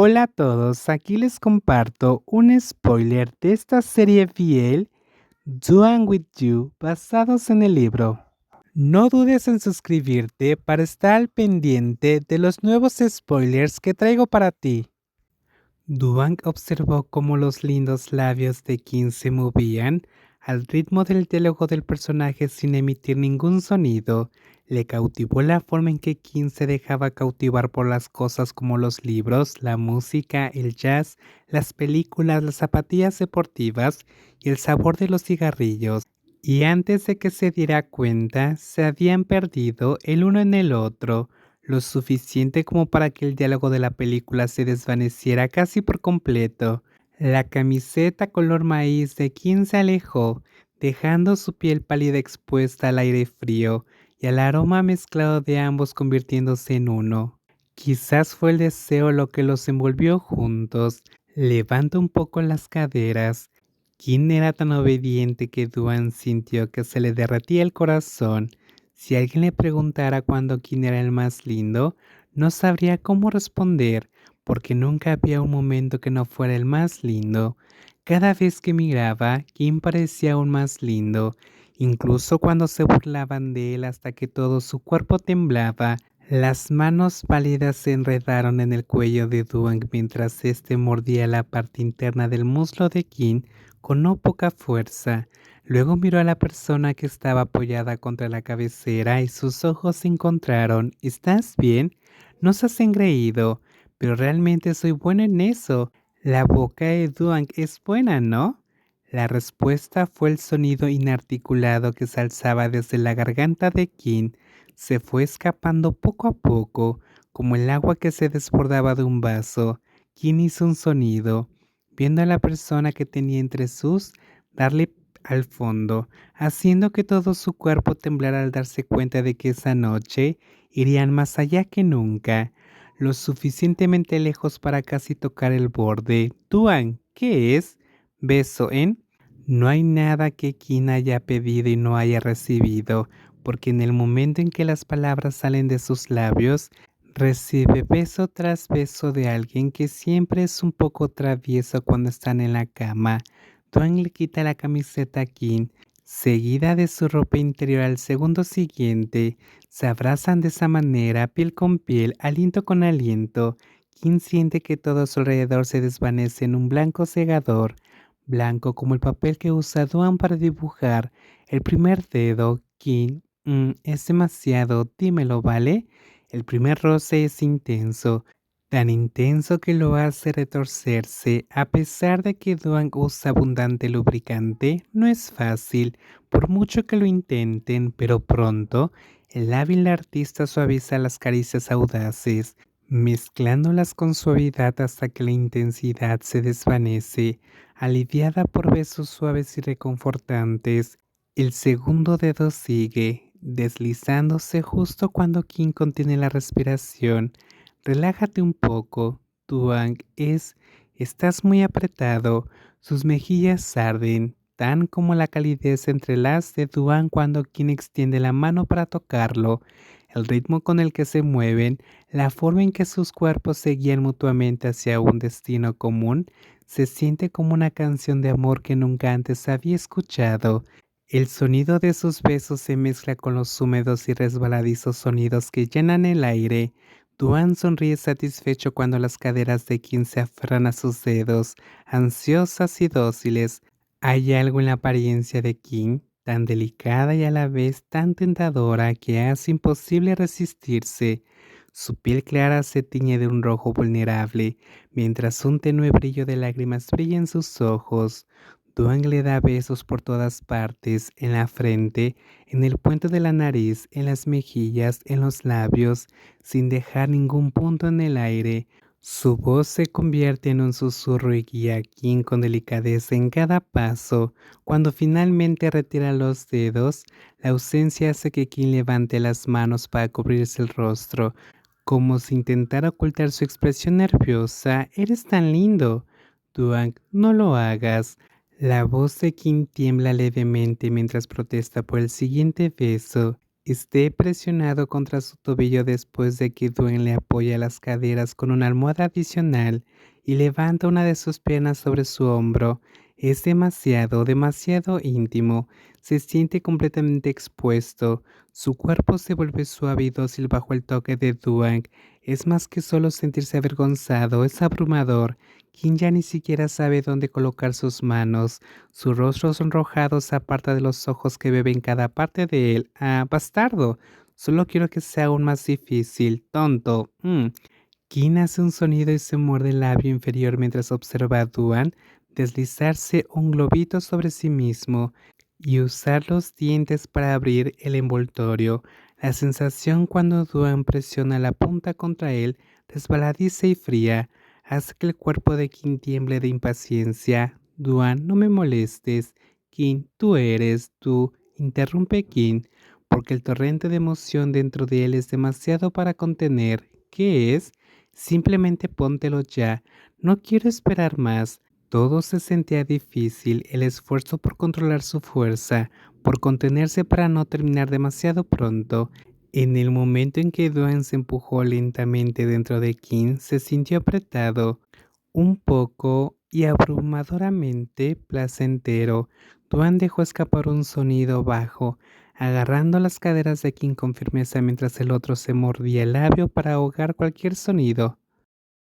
Hola a todos, aquí les comparto un spoiler de esta serie fiel, Doing With You, basados en el libro. No dudes en suscribirte para estar al pendiente de los nuevos spoilers que traigo para ti. Duang observó cómo los lindos labios de Kim se movían al ritmo del diálogo del personaje sin emitir ningún sonido. Le cautivó la forma en que Kim se dejaba cautivar por las cosas como los libros, la música, el jazz, las películas, las zapatillas deportivas y el sabor de los cigarrillos. Y antes de que se diera cuenta, se habían perdido el uno en el otro lo suficiente como para que el diálogo de la película se desvaneciera casi por completo. La camiseta color maíz de Kim se alejó, dejando su piel pálida expuesta al aire frío y al aroma mezclado de ambos convirtiéndose en uno. Quizás fue el deseo lo que los envolvió juntos. Levanta un poco las caderas. Kim era tan obediente que Duan sintió que se le derretía el corazón. Si alguien le preguntara cuándo quién era el más lindo, no sabría cómo responder, porque nunca había un momento que no fuera el más lindo. Cada vez que miraba, Kim parecía aún más lindo, incluso cuando se burlaban de él hasta que todo su cuerpo temblaba. Las manos pálidas se enredaron en el cuello de Duang mientras éste mordía la parte interna del muslo de Kim con no poca fuerza. Luego miró a la persona que estaba apoyada contra la cabecera y sus ojos se encontraron. ¿Estás bien? No se has engreído, pero realmente soy bueno en eso. La boca de Duang es buena, ¿no? La respuesta fue el sonido inarticulado que se alzaba desde la garganta de Kim. Se fue escapando poco a poco, como el agua que se desbordaba de un vaso. Kim hizo un sonido, viendo a la persona que tenía entre sus, darle al fondo, haciendo que todo su cuerpo temblara al darse cuenta de que esa noche irían más allá que nunca, lo suficientemente lejos para casi tocar el borde. Tuan, ¿qué es? Beso en... No hay nada que Kim haya pedido y no haya recibido, porque en el momento en que las palabras salen de sus labios, recibe beso tras beso de alguien que siempre es un poco travieso cuando están en la cama. Duan le quita la camiseta a Kim, seguida de su ropa interior al segundo siguiente. Se abrazan de esa manera, piel con piel, aliento con aliento. Kim siente que todo a su alrededor se desvanece en un blanco cegador, blanco como el papel que usa Duan para dibujar. El primer dedo, Kim, es demasiado, dímelo, ¿vale? El primer roce es intenso, tan intenso que lo hace retorcerse. A pesar de que Duan usa abundante lubricante, no es fácil, por mucho que lo intenten, pero pronto el hábil artista suaviza las caricias audaces, mezclándolas con suavidad hasta que la intensidad se desvanece, aliviada por besos suaves y reconfortantes. El segundo dedo sigue, deslizándose justo cuando Kim contiene la respiración. Relájate un poco, Tuang estás muy apretado. Sus mejillas arden, tan como la calidez entre las de Tuang cuando Kim extiende la mano para tocarlo. El ritmo con el que se mueven, la forma en que sus cuerpos se guían mutuamente hacia un destino común, se siente como una canción de amor que nunca antes había escuchado. El sonido de sus besos se mezcla con los húmedos y resbaladizos sonidos que llenan el aire. Duan sonríe satisfecho cuando las caderas de Kim se aferran a sus dedos, ansiosas y dóciles. Hay algo en la apariencia de Kim, tan delicada y a la vez tan tentadora, que hace imposible resistirse. Su piel clara se tiñe de un rojo vulnerable, mientras un tenue brillo de lágrimas brilla en sus ojos. Duan le da besos por todas partes, en la frente, en el puente de la nariz, en las mejillas, en los labios, sin dejar ningún punto en el aire. Su voz se convierte en un susurro y guía a Kim con delicadeza en cada paso. Cuando finalmente retira los dedos, la ausencia hace que Kim levante las manos para cubrirse el rostro, como si intentara ocultar su expresión nerviosa. Eres tan lindo. Duang, no lo hagas. La voz de Kim tiembla levemente mientras protesta por el siguiente beso. esté presionado contra su tobillo después de que Dwayne le apoya las caderas con una almohada adicional y levanta una de sus piernas sobre su hombro. Es demasiado, demasiado íntimo. Se siente completamente expuesto. Su cuerpo se vuelve suave y dócil bajo el toque de Dwayne. Es más que solo sentirse avergonzado, es abrumador. Kim ya ni siquiera sabe dónde colocar sus manos. Su rostro sonrojado se aparta de los ojos que beben cada parte de él. Ah, bastardo. Solo quiero que sea aún más difícil. Tonto. Kim hace un sonido y se muerde el labio inferior mientras observa a Duan deslizarse un globito sobre sí mismo y usar los dientes para abrir el envoltorio. La sensación cuando Duan presiona la punta contra él, resbaladiza y fría, hace que el cuerpo de Kim tiemble de impaciencia. Duan, no me molestes. Kim, tú eres tú. Interrumpe Kim, porque el torrente de emoción dentro de él es demasiado para contener. ¿Qué es? Simplemente póntelo ya. No quiero esperar más. Todo se sentía difícil, el esfuerzo por controlar su fuerza, por contenerse para no terminar demasiado pronto. En el momento en que Dwayne se empujó lentamente dentro de Kim, se sintió apretado, un poco y abrumadoramente placentero. Dwayne dejó escapar un sonido bajo, agarrando las caderas de Kim con firmeza mientras el otro se mordía el labio para ahogar cualquier sonido.